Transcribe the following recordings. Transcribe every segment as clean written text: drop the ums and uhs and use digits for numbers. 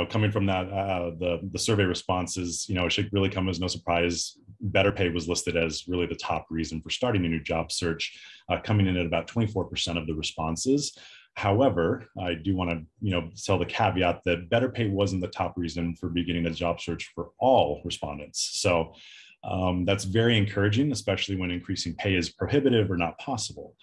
coming from that, the survey responses, it should really come as no surprise. Better pay was listed as really the top reason for starting a new job search, coming in at about 24% of the responses. However, I do want to, tell the caveat that better pay wasn't the top reason for beginning a job search for all respondents. So that's very encouraging, especially when increasing pay is prohibitive or not possible.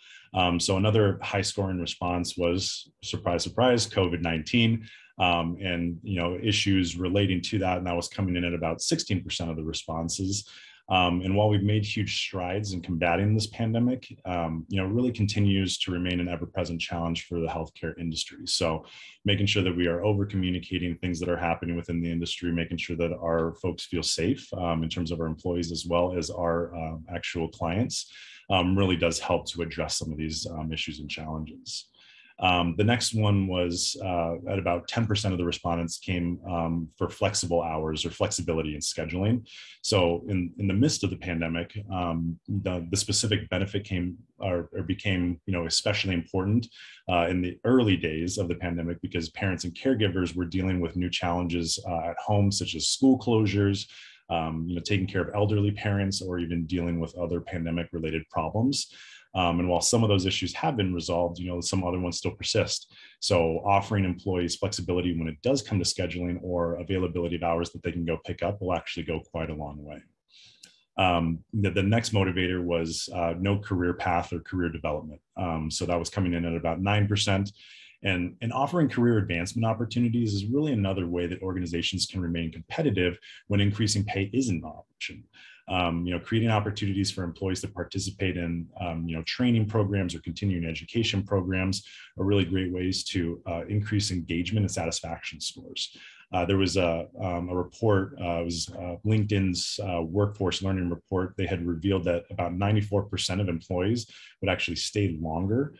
So another high scoring response was, surprise, surprise, COVID-19. And issues relating to that, and that was coming in at about 16% of the responses. And while we've made huge strides in combating this pandemic, it really continues to remain an ever-present challenge for the healthcare industry. So making sure that we are over-communicating things that are happening within the industry, making sure that our folks feel safe in terms of our employees as well as our actual clients, really does help to address some of these issues and challenges. The next one was at about 10% of the respondents came for flexible hours or flexibility in scheduling. So in the midst of the pandemic, the specific benefit became especially important in the early days of the pandemic, because parents and caregivers were dealing with new challenges at home, such as school closures, taking care of elderly parents, or even dealing with other pandemic related problems. And while some of those issues have been resolved, some other ones still persist. So offering employees flexibility when it does come to scheduling or availability of hours that they can go pick up will actually go quite a long way. The next motivator was no career path or career development. So that was coming in at about 9%. And offering career advancement opportunities is really another way that organizations can remain competitive when increasing pay isn't an option. Creating opportunities for employees to participate in, training programs or continuing education programs are really great ways to increase engagement and satisfaction scores. There was a report, it was LinkedIn's workforce learning report. They had revealed that about 94% of employees would actually stay longer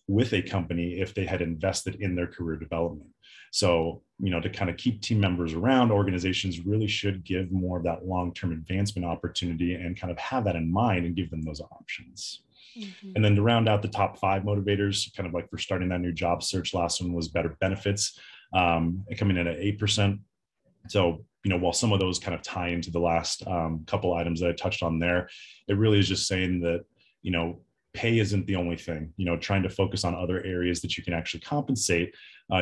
with a company if they had invested in their career development. So, to kind of keep team members around, organizations really should give more of that long-term advancement opportunity and kind of have that in mind and give them those options. Mm-hmm. And then to round out the top 5 motivators, kind of like for starting that new job search, last one was better benefits, coming in at 8%. So, while some of those kind of tie into the last couple items that I touched on there, it really is just saying that, pay isn't the only thing, trying to focus on other areas that you can actually compensate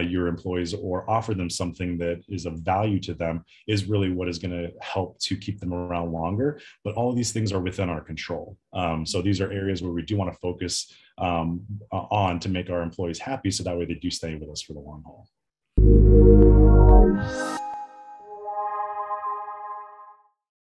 your employees or offer them something that is of value to them is really what is going to help to keep them around longer. But all of these things are within our control. So these are areas where we do want to focus on to make our employees happy, so that way they do stay with us for the long haul.